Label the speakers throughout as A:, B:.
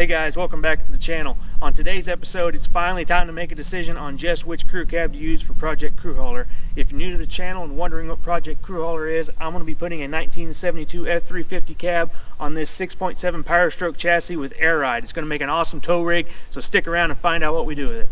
A: Hey guys, welcome back to the channel. On today's episode, it's finally time to make a decision on just which crew cab to use for Project Crew Hauler. If you're new to the channel and wondering what Project Crew Hauler is, I'm going to be putting a 1972 F350 cab on this 6.7 Power Stroke chassis with air ride. It's going to make an awesome tow rig, so stick around and find out what we do with it.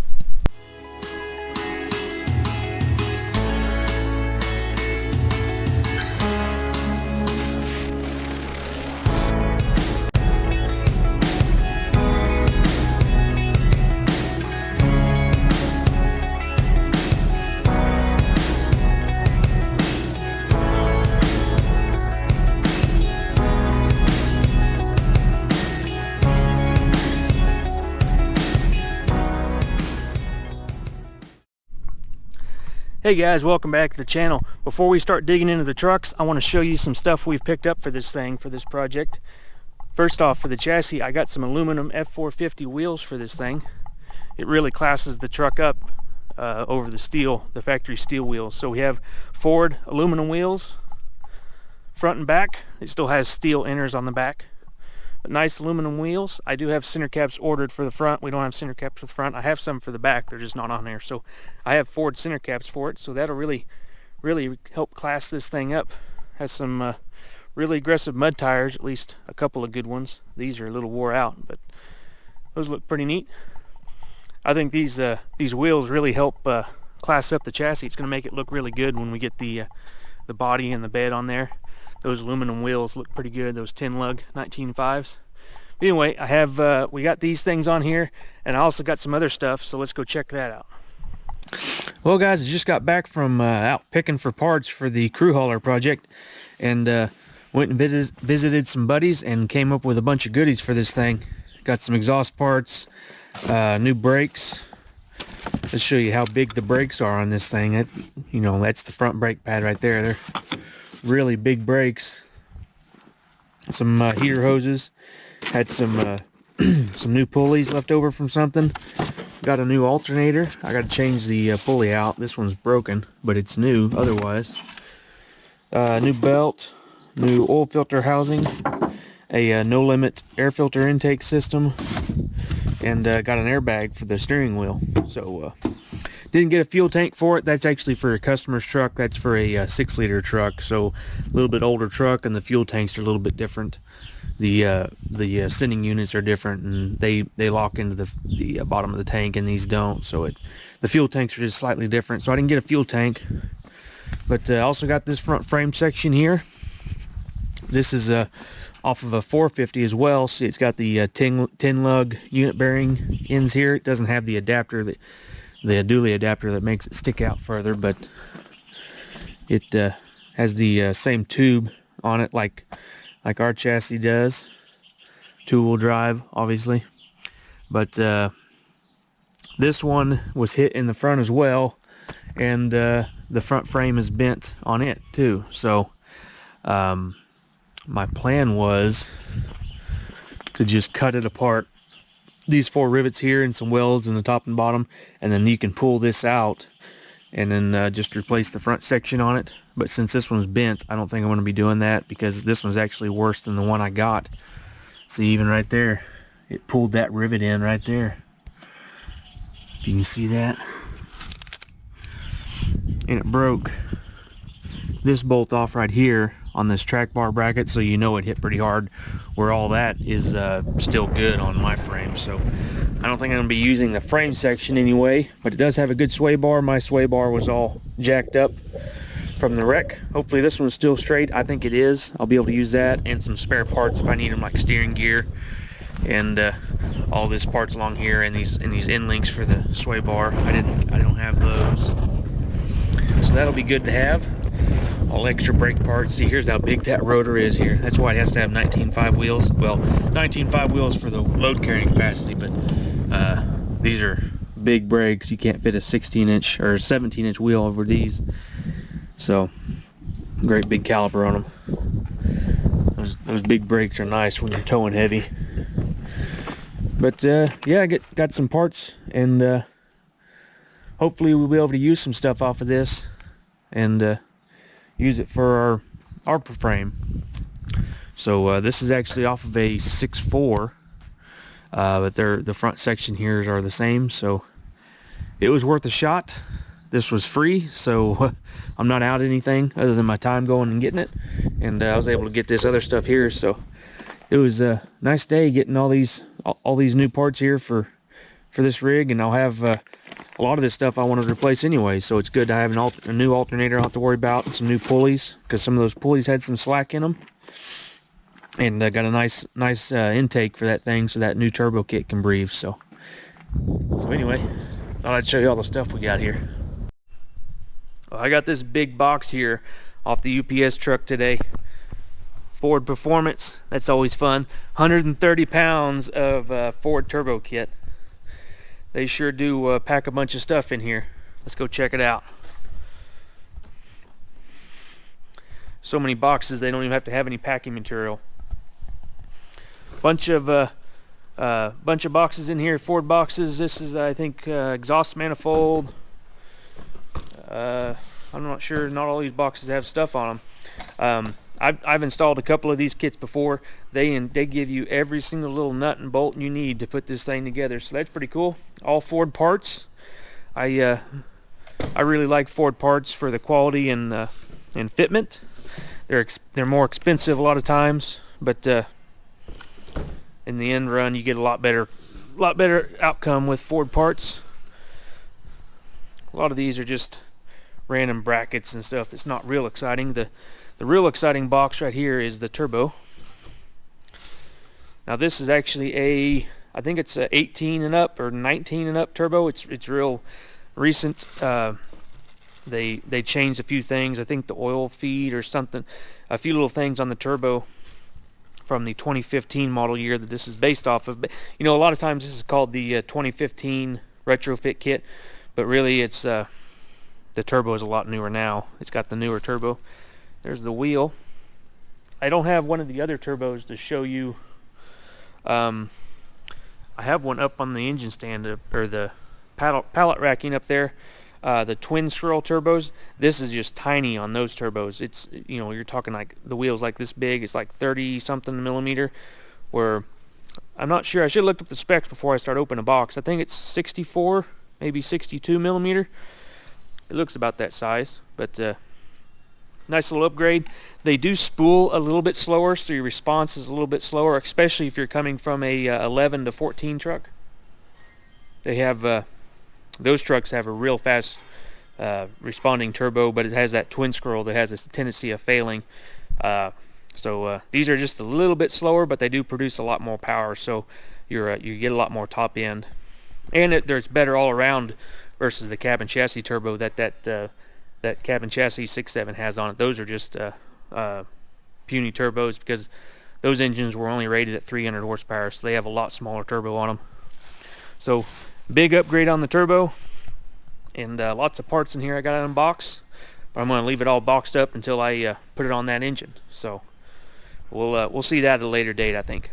A: Hey guys, welcome back to the channel. Before we start digging into the trucks, I want to show you some stuff we've picked up for this thing, for this project. First off, for the chassis, I got some aluminum F450 wheels for this thing. It really classes the truck up over the steel, the factory steel wheels. So we have Ford aluminum wheels, front and back. It still has steel inners on the back. But nice aluminum wheels. I do have center caps ordered for the front. We don't have center caps for the front. I have some for the back. They're just not on there. So I have Ford center caps for it. So that'll really help class this thing up. Has some really aggressive mud tires, at least a couple of good ones. These are a little wore out, but those look pretty neat. I think these wheels really help class up the chassis. It's going to make it look really good when we get the body and the bed on there. Those aluminum wheels look pretty good, those 10 lug 19.5s. But anyway, I have we got these things on here, and I also got some other stuff, so let's go check that out. Well guys, I just got back from out picking for parts for the Crew Hauler project, and went and visited some buddies and came up with a bunch of goodies for this thing. Got some exhaust parts, new brakes. Let's show you how big the brakes are on this thing. You know, that's the front brake pad right there. They're really big brakes. Some heater hoses. Had some some new pulleys left over from something. Got a new alternator. I got to change the pulley out. This one's broken, but it's new otherwise. New belt, new oil filter housing, a no limit air filter intake system, and got an airbag for the steering wheel. So didn't get a fuel tank for it. That's actually for a customer's truck. That's for a 6-liter truck, so a little bit older truck, and the fuel tanks are a little bit different. The sending units are different, and they lock into the bottom of the tank, and these don't. So the fuel tanks are just slightly different. So I didn't get a fuel tank, but I also got this front frame section here. This is off of a 450 as well. See, it's got the 10 lug unit bearing ends here. It doesn't have the adapter, the dually adapter that makes it stick out further, but it has the same tube on it like our chassis does. 2-wheel drive, obviously, but this one was hit in the front as well, and the front frame is bent on it too. So my plan was to just cut it apart, these 4 rivets here and some welds in the top and bottom, and then you can pull this out and then just replace the front section on it. But since this one's bent, I don't think I'm going to be doing that, because this one's actually worse than the one I got. See, even right there, it pulled that rivet in right there, if you can see that, and it broke this bolt off right here on this track bar bracket, so you know it hit pretty hard, where all that is still good on my frame. So I don't think I'm going to be using the frame section anyway, but it does have a good sway bar. My sway bar was all jacked up from the wreck. Hopefully this one's still straight. I think it is. I'll be able to use that and some spare parts if I need them, like steering gear and all this parts along here, and these end links for the sway bar. I don't have those, so that'll be good to have. All extra brake parts. See, here's how big that rotor is here. That's why it has to have 19.5 wheels. Well, 19.5 wheels for the load carrying capacity, but these are big brakes. You can't fit a 16-inch or 17-inch wheel over these. So, great big caliper on them. Those big brakes are nice when you're towing heavy. But yeah, I got some parts, and hopefully we'll be able to use some stuff off of this and use it for our frame. So this is actually off of a 6.4 but the front section here are the same, so it was worth a shot. This was free, so I'm not out anything other than my time going and getting it, and I was able to get this other stuff here. So it was a nice day getting all these new parts here for this rig, and I'll have a lot of this stuff I wanted to replace anyway, so it's good to have a new alternator I don't have to worry about, and some new pulleys, because some of those pulleys had some slack in them, and got a nice intake for that thing so that new turbo kit can breathe. So anyway, thought I'd show you all the stuff we got here. Well, I got this big box here off the UPS truck today. Ford Performance, that's always fun. 130 pounds of Ford turbo kit. They sure do pack a bunch of stuff in here. Let's go check it out. So many boxes they don't even have to have any packing material. Bunch of boxes in here, Ford boxes. This is, I think, exhaust manifold. I'm not sure, not all these boxes have stuff on them. I've installed a couple of these kits before. They give you every single little nut and bolt you need to put this thing together, so that's pretty cool. All Ford parts. I really like Ford parts for the quality and fitment. They're more expensive a lot of times, but in the end run you get a lot better outcome with Ford parts. A lot of these are just random brackets and stuff that's not real exciting. The real exciting box right here is the turbo. Now this is actually I think it's a 18 and up or 19 and up turbo. It's real recent. They changed a few things. I think the oil feed or something, a few little things on the turbo from the 2015 model year that this is based off of. But you know, a lot of times this is called the 2015 retrofit kit, but really it's the turbo is a lot newer now. It's got the newer turbo. There's the wheel. I don't have one of the other turbos to show you. I have one up on the engine stand, or the pallet racking up there. The twin scroll turbos. This is just tiny on those turbos. It's, you know, you're talking like the wheel's like this big. It's like 30 something millimeter. Where I'm not sure. I should have looked up the specs before I start opening a box. I think it's 64, maybe 62 millimeter. It looks about that size, but nice little upgrade. They do spool a little bit slower, so your response is a little bit slower, especially if you're coming from a 11 to 14 truck. They have those trucks have a real fast responding turbo, but it has that twin scroll that has a tendency of failing. So these are just a little bit slower, but they do produce a lot more power, so you get a lot more top end, and there's better all around versus the cabin chassis turbo that cabin chassis 6.7 has on it. Those are just puny turbos, because those engines were only rated at 300 horsepower, so they have a lot smaller turbo on them. So big upgrade on the turbo, and lots of parts in here I got in a box, but I'm going to leave it all boxed up until I put it on that engine. So we'll see that at a later date, I think.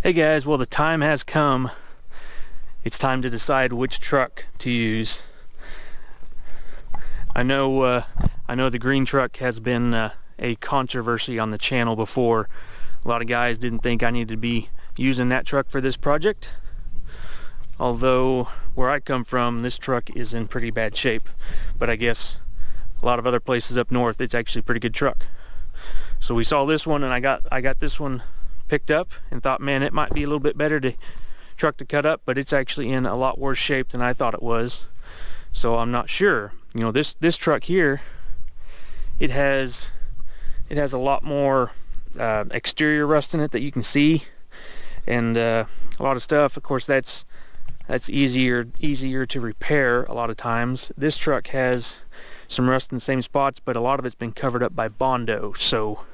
A: Hey guys, well, the time has come. It's time to decide which truck to use. I know the green truck has been a controversy on the channel before. A lot of guys didn't think I needed to be using that truck for this project. Although where I come from, this truck is in pretty bad shape. But I guess a lot of other places up north, it's actually a pretty good truck. So we saw this one, and I got this one picked up and thought, man, it might be a little bit better truck to cut up, but it's actually in a lot worse shape than I thought it was. So I'm not sure. You know, this truck here, it has a lot more exterior rust in it that you can see, and a lot of stuff. Of course, that's easier to repair a lot of times. This truck has some rust in the same spots, but a lot of it's been covered up by Bondo. So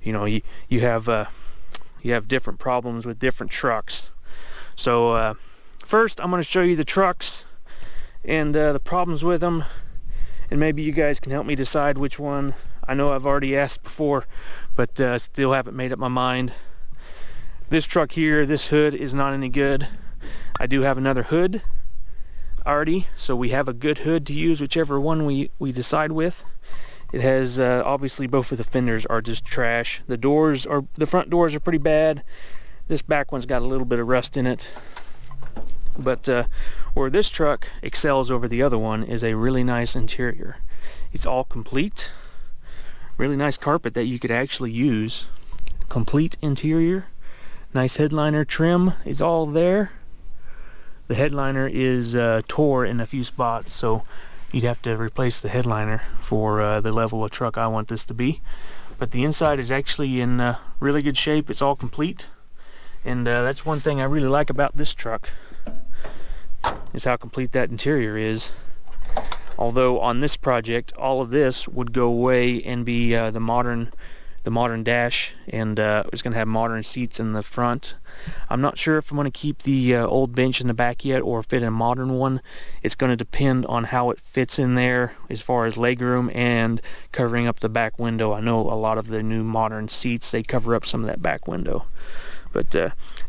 A: you know, you have different problems with different trucks. So first I'm going to show you the trucks and the problems with them, and maybe you guys can help me decide which one. I know I've already asked before, but still haven't made up my mind. This truck here, this hood is not any good. I do have another hood already, so we have a good hood to use, whichever one we decide with. It has obviously both of the fenders are just trash. The front doors are pretty bad. This back one's got a little bit of rust in it. But where this truck excels over the other one is a really nice interior. It's all complete. Really nice carpet that you could actually use. Complete interior. Nice headliner trim is all there. The headliner is tore in a few spots, so you'd have to replace the headliner for the level of truck I want this to be. But the inside is actually in really good shape. It's all complete. And that's one thing I really like about this truck, is how complete that interior is. Although on this project all of this would go away and be the modern dash, and it's going to have modern seats in the front. I'm not sure if I'm going to keep the old bench in the back yet or fit a modern one. It's going to depend on how it fits in there as far as legroom and covering up the back window. I know a lot of the new modern seats, they cover up some of that back window. But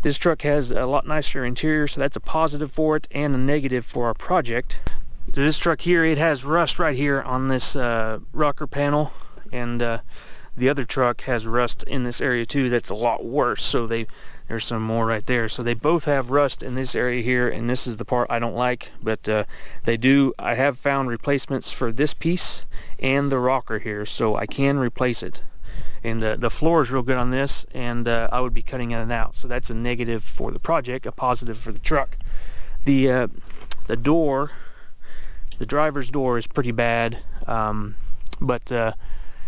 A: this truck has a lot nicer interior, so that's a positive for it and a negative for our project. So this truck here, it has rust right here on this rocker panel, and the other truck has rust in this area too. That's a lot worse. So there's some more right there. So they both have rust in this area here, and this is the part I don't like. But I have found replacements for this piece and the rocker here, so I can replace it. And the floor is real good on this, and I would be cutting it out. So that's a negative for the project, a positive for the truck. The door, the driver's door, is pretty bad, but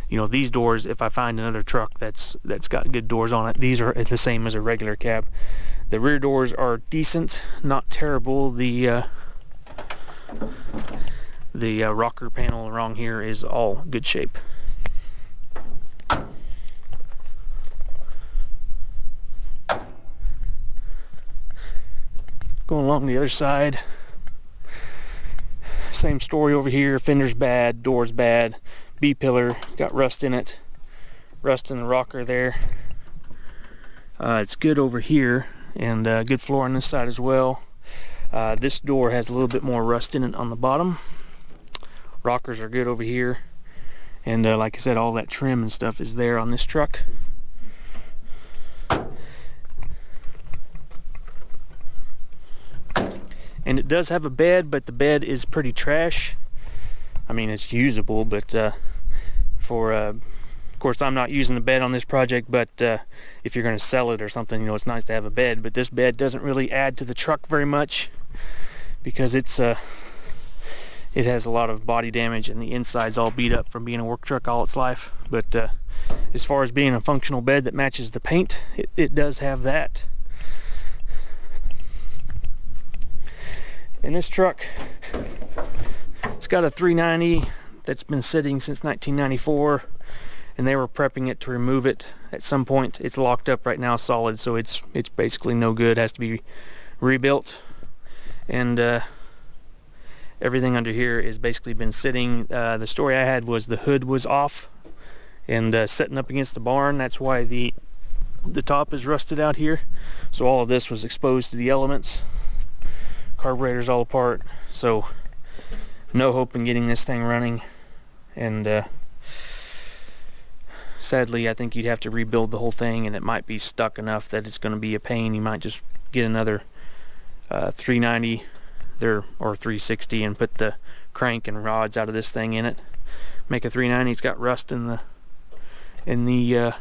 A: you know, these doors, if I find another truck that's got good doors on it, these are the same as a regular cab. The rear doors are decent, not terrible. The rocker panel along here is all good shape. Going along the other side, same story over here. Fender's bad, door's bad, B-pillar got rust in it, rust in the rocker there. It's good over here, and good floor on this side as well. This door has a little bit more rust in it on the bottom. Rockers are good over here, and like I said, all that trim and stuff is there on this truck. And it does have a bed, but the bed is pretty trash. I mean, it's usable, but of course I'm not using the bed on this project, but if you're going to sell it or something, you know, it's nice to have a bed. But this bed doesn't really add to the truck very much, because it has a lot of body damage, and the inside's all beat up from being a work truck all its life. But as far as being a functional bed that matches the paint, it does have that. And this truck, it's got a 390 that's been sitting since 1994, and they were prepping it to remove it at some point. It's locked up right now solid, so it's basically no good. It has to be rebuilt, and everything under here has basically been sitting. The story I had was the hood was off and setting up against the barn. That's why the top is rusted out here. So all of this was exposed to the elements. Carburetor's all apart, so no hope in getting this thing running. And sadly, I think you'd have to rebuild the whole thing, and it might be stuck enough that it's going to be a pain. You might just get another 390 there or 360 and put the crank and rods out of this thing in it. Make a 390. It's got rust in the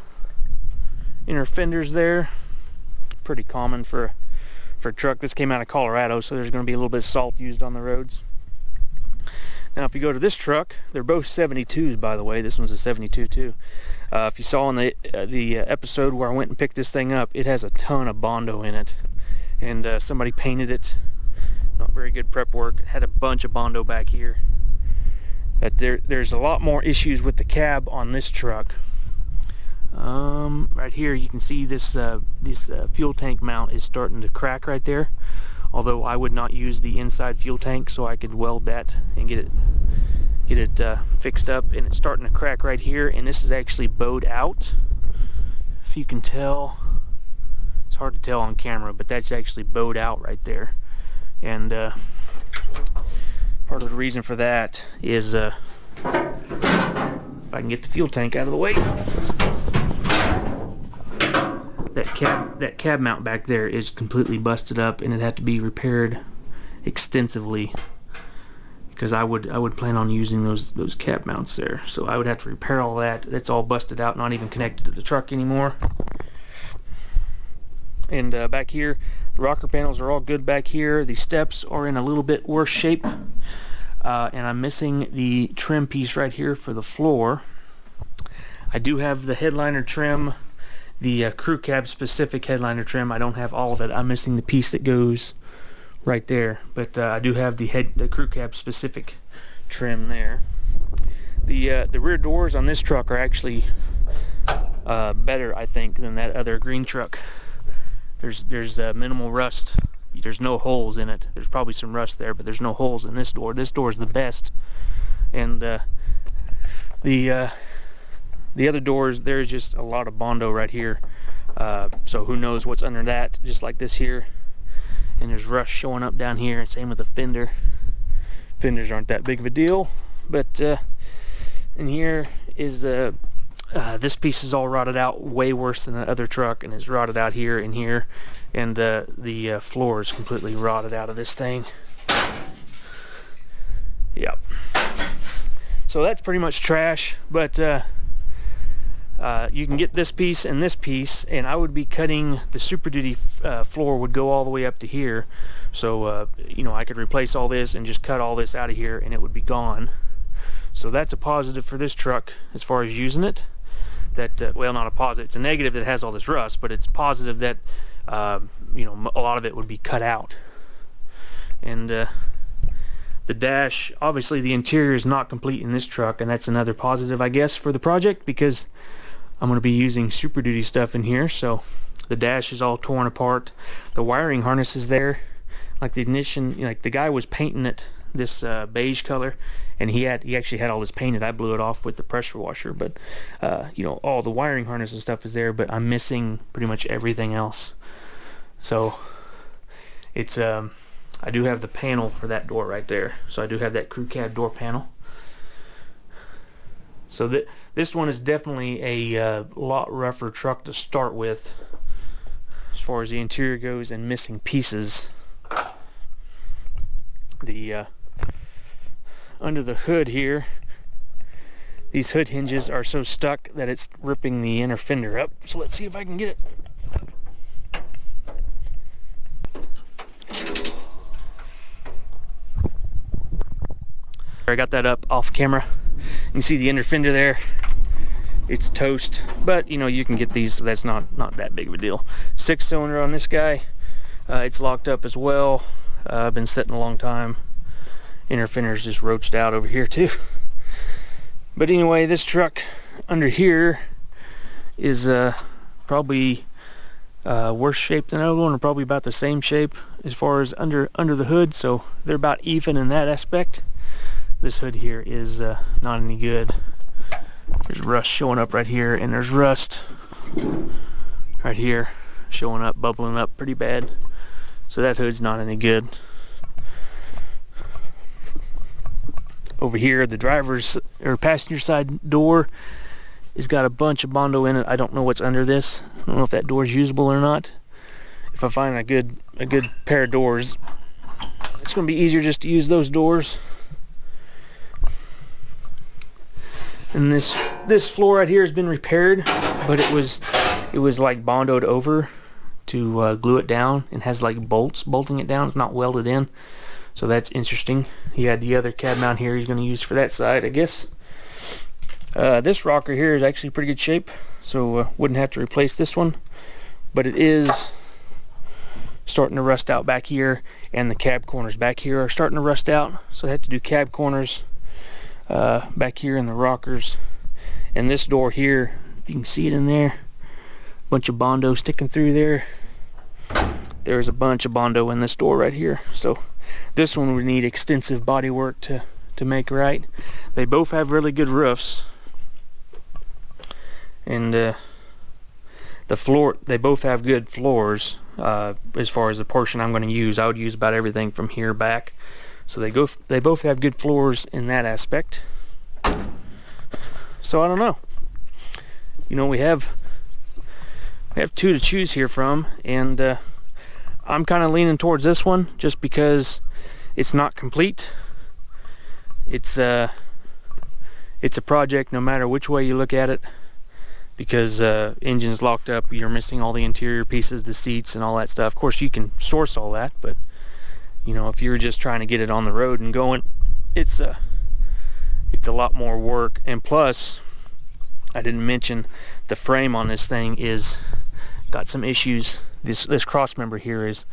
A: inner fenders there. Pretty common for a truck. This came out of Colorado, so there's going to be a little bit of salt used on the roads. Now if you go to this truck, they're both 72s, by the way. This one's a 72 too. If you saw in the episode where I went and picked this thing up, it has a ton of Bondo in it, and somebody painted it. Not very good prep work. It had a bunch of Bondo back here. But there's a lot more issues with the cab on this truck. Right here you can see this fuel tank mount is starting to crack right there, although I would not use the inside fuel tank, so I could weld that and get it fixed up. And it's starting to crack right here, and this is actually bowed out, if you can tell. It's hard to tell on camera, but that's actually bowed out right there. And part of the reason for that is if I can get the fuel tank out of the way, that cab mount back there is completely busted up, and it had to be repaired extensively, because I would plan on using those cab mounts there. So I would have to repair all that. That's all busted out, not even connected to the truck anymore. And back here, the rocker panels are all good back here. The steps are in a little bit worse shape, and I'm missing the trim piece right here for the floor. I do have the headliner trim, the crew cab specific headliner trim. I don't have all of it. I'm missing the piece that goes right there, but I do have the crew cab specific trim there. The rear doors on this truck are actually better, I think, than that other green truck. There's minimal rust. There's no holes in it. There's probably some rust there, but there's no holes in this door. This door is the best. And the other doors, there's just a lot of Bondo right here. So who knows what's under that, just like this here. And there's rust showing up down here. Same with the fender. Fenders aren't that big of a deal. But in here is the this piece is all rotted out way worse than the other truck, and it's rotted out here and here, and the floor is completely rotted out of this thing. Yep. So that's pretty much trash, but you can get this piece, and I would be cutting the Super Duty floor would go all the way up to here, so you know, I could replace all this and just cut all this out of here and it would be gone. So that's a positive for this truck as far as using it. That well, not a positive, it's a negative that it has all this rust, but it's positive that you know, a lot of it would be cut out. And the dash, obviously the interior is not complete in this truck, and that's another positive, I guess, for the project, because I'm going to be using Super Duty stuff in here. So the dash is all torn apart. The wiring harness is there, like the ignition, you know, like the guy was painting it this beige color, and he actually had all this painted. I blew it off with the pressure washer, but you know, all the wiring harness and stuff is there, but I'm missing pretty much everything else. So it's I do have the panel for that door right there, so I do have that crew cab door panel. So this one is definitely a lot rougher truck to start with as far as the interior goes, and missing pieces. The under the hood here, these hood hinges are so stuck that it's ripping the inner fender up. So let's see if I can get it. I got that up off camera. You can see the inner fender there. It's toast, but you know, you can get these, so that's not that big of a deal. 6-cylinder on this guy. It's locked up as well. Been sitting a long time. Inner fender's just roached out over here too. But anyway, this truck under here is probably worse shape than the other one, or probably about the same shape as far as under the hood, so they're about even in that aspect. This hood here is not any good. There's rust showing up right here, and there's rust right here showing up, bubbling up pretty bad. So that hood's not any good. Over here, the driver's or passenger side door has got a bunch of Bondo in it. I don't know what's under this. I don't know if that door's usable or not. If I find a good pair of doors, it's going to be easier just to use those doors. And this floor right here has been repaired, but it was like Bondoed over to glue it down, and has like bolts bolting it down. It's not welded in. So that's interesting. He had the other cab mount here he's going to use for that side, I guess. This rocker here is actually pretty good shape, so wouldn't have to replace this one. But it is starting to rust out back here, and the cab corners back here are starting to rust out. So I have to do cab corners back here in the rockers. And this door here, if you can see it in there, a bunch of Bondo sticking through there. There's a bunch of Bondo in this door right here. So this one would need extensive body work to make right. They both have really good roofs, and the floor, they both have good floors. As far as the portion I'm going to use, I would use about everything from here back. So they both have good floors in that aspect. So I don't know. You know, we have We have two to choose here from, and I'm kind of leaning towards this one just because it's not complete. It's a project no matter which way you look at it, because engine's locked up, you're missing all the interior pieces, the seats and all that stuff. Of course you can source all that, but you know, if you're just trying to get it on the road and going, it's a lot more work. And plus, I didn't mention the frame on this thing is got some issues. This cross member here is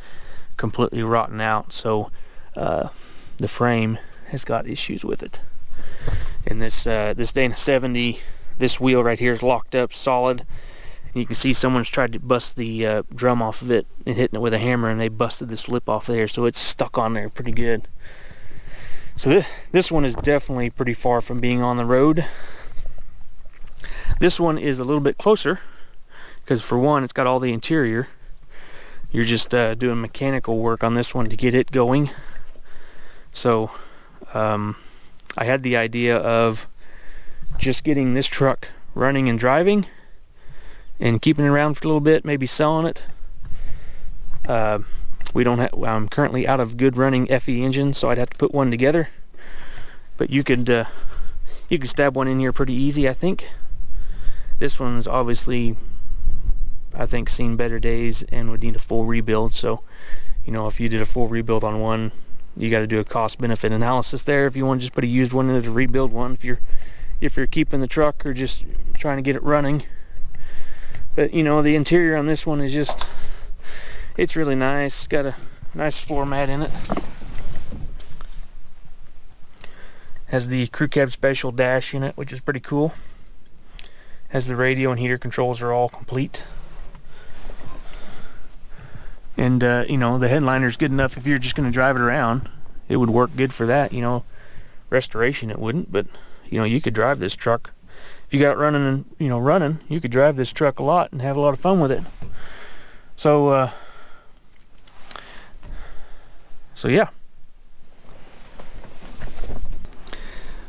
A: completely rotten out, so the frame has got issues with it. And this Dana 70, this wheel right here is locked up solid. And you can see someone's tried to bust the drum off of it and hitting it with a hammer, and they busted this lip off there, so it's stuck on there pretty good. So this one is definitely pretty far from being on the road. This one is a little bit closer, because for one, it's got all the interior. You're just doing mechanical work on this one to get it going. So I had the idea of just getting this truck running and driving and keeping it around for a little bit, maybe selling it. I'm currently out of good running FE engine, so I'd have to put one together. But you could stab one in here pretty easy, I think. This one's obviously, I think, seen better days and would need a full rebuild. So, you know, if you did a full rebuild on one, you got to do a cost-benefit analysis there. If you want to just put a used one in it to rebuild one, if you're keeping the truck or just trying to get it running. But you know, the interior on this one is just, it's really nice. Got a nice floor mat in it. Has the crew cab special dash in it, which is pretty cool. Has the radio and heater controls are all complete. And you know, the headliner's good enough if you're just going to drive it around. It would work good for that. You know, restoration it wouldn't, but you know, you could drive this truck. If you got it running and, you know, running, you could drive this truck a lot and have a lot of fun with it. So yeah.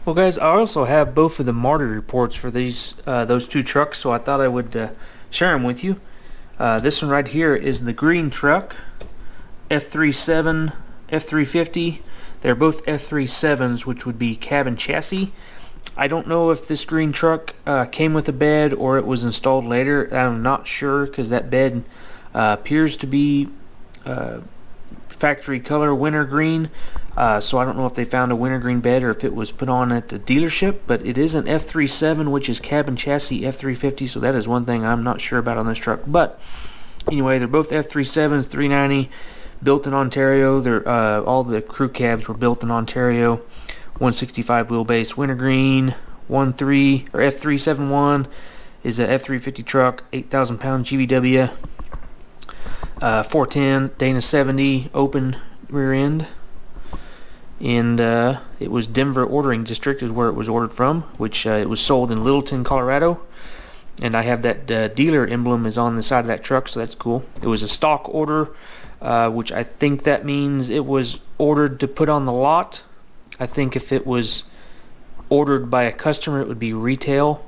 A: Well guys, I also have both of the Marti reports for those two trucks, so I thought I would share them with you. This one right here is the green truck, F37, F350. They're both F37s, which would be cab and chassis. I don't know if this green truck came with a bed or it was installed later. I'm not sure, because that bed appears to be factory color winter green. So I don't know if they found a winter green bed or if it was put on at the dealership. But it is an F37, which is cab and chassis F350. So that is one thing I'm not sure about on this truck. But anyway, they're both F37s, 390, built in Ontario. They're all the crew cabs were built in Ontario. 165 wheelbase wintergreen. 13 or F371 is a F350 truck, 8,000 pound GVW. 410 Dana 70 open rear end, and it was Denver Ordering District is where it was ordered from, which it was sold in Littleton, Colorado. And I have that dealer emblem is on the side of that truck, so that's cool. It was a stock order, which I think that means it was ordered to put on the lot. I think if it was ordered by a customer, it would be retail.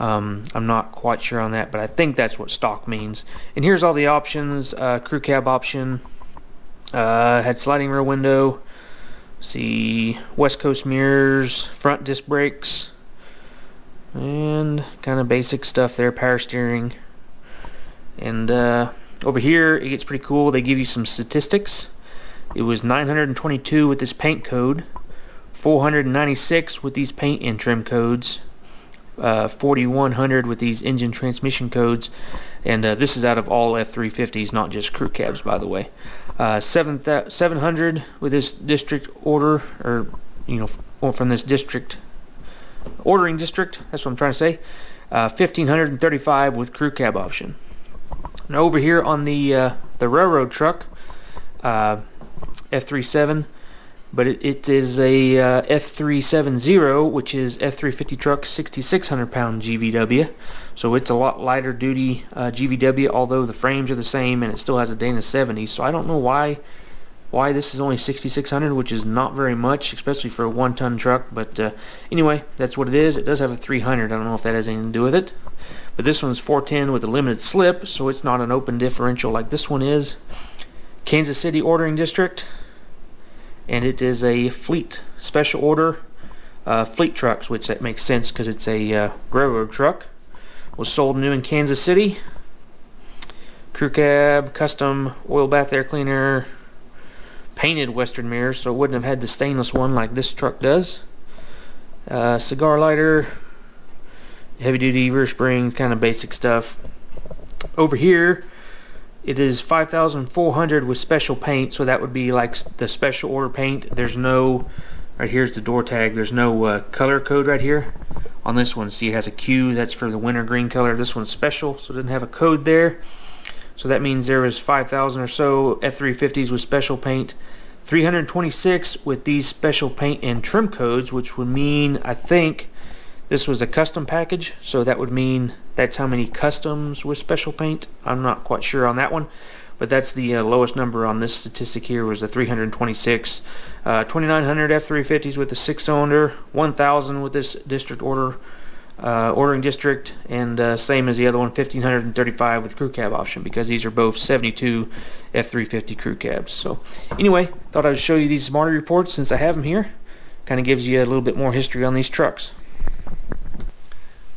A: I'm not quite sure on that, but I think that's what stock means. And here's all the options. Crew cab option, had sliding rear window, see, West Coast mirrors, front disc brakes, and kind of basic stuff there, power steering. And over here it gets pretty cool. They give you some statistics. It was 922 with this paint code, 496 with these paint and trim codes, 4,100 with these engine transmission codes, and this is out of all F350s, not just crew cabs, by the way. 700 with this district order, or you know, from this district ordering district. That's what I'm trying to say. 1,535 with crew cab option. Now over here on the railroad truck, F37. But it is a F370, which is F350 truck, 6,600 pound GVW. So it's a lot lighter duty GVW, although the frames are the same and it still has a Dana 70. So I don't know why this is only 6,600, which is not very much, especially for a 1-ton truck. But anyway, that's what it is. It does have a 300. I don't know if that has anything to do with it. but this one's 410 with a limited slip, so it's not an open differential like this one is. Kansas City ordering district, and it is a fleet special order fleet trucks, which that makes sense because it's a railroad truck. Was sold new in Kansas City. Crew cab, custom oil bath air cleaner, painted Western mirrors, so it wouldn't have had the stainless one like this truck does. Cigar lighter, heavy duty rear spring, kind of basic stuff. Over here it is 5,400 with special paint, so that would be like the special order paint. There's no, right here's the door tag, there's no color code right here on this one. See, it has a Q, that's for the winter green color. This one's special, so it doesn't have a code there. So that means there was 5,000 or so F350s with special paint, 326 with these special paint and trim codes, which would mean, I think this was a custom package, so that would mean that's how many customs with special paint. I'm not quite sure on that one, but that's the lowest number on this statistic here was the 326. 2,900 F350s with the 6-cylinder, 1,000 with this district ordering district, and same as the other one, 1,535 with crew cab option, because these are both 72 F350 crew cabs. So anyway, thought I would show you these Smarty reports since I have them here. Kind of gives you a little bit more history on these trucks.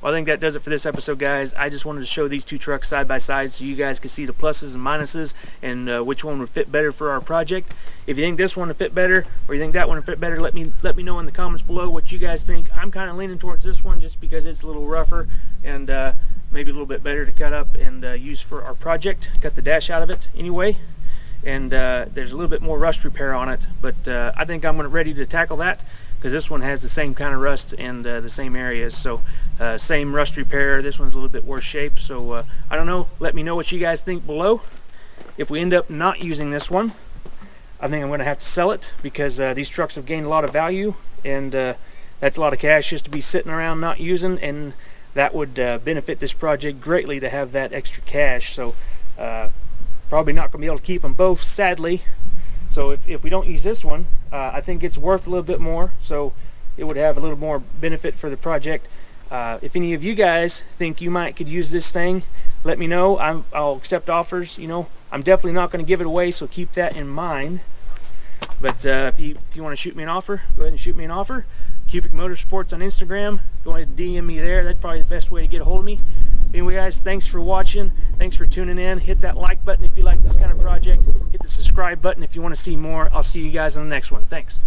A: Well, I think that does it for this episode, guys. I just wanted to show these two trucks side by side so you guys can see the pluses and minuses and which one would fit better for our project. If you think this one would fit better or you think that one would fit better, let me know in the comments below what you guys think. I'm kind of leaning towards this one just because it's a little rougher and maybe a little bit better to cut up and use for our project. Cut the dash out of it anyway, and there's a little bit more rust repair on it, but I think I'm ready to tackle that because this one has the same kind of rust and the same areas. So same rust repair. This one's a little bit worse shape, so I don't know. Let me know what you guys think below. If we end up not using this one, I think I'm going to have to sell it because these trucks have gained a lot of value, and that's a lot of cash just to be sitting around not using, and that would benefit this project greatly to have that extra cash. So probably not going to be able to keep them both, sadly. So if we don't use this one, I think it's worth a little bit more, so it would have a little more benefit for the project. If any of you guys think you could use this thing, let me know. I'll accept offers. You know, I'm definitely not going to give it away, so keep that in mind. But if you want to shoot me an offer, go ahead and shoot me an offer. Cubic Motorsports on Instagram. Go ahead and DM me there. That's probably the best way to get a hold of me. Anyway, guys, thanks for watching. Thanks for tuning in. Hit that like button if you like this kind of project. Hit the subscribe button if you want to see more. I'll see you guys in the next one. Thanks.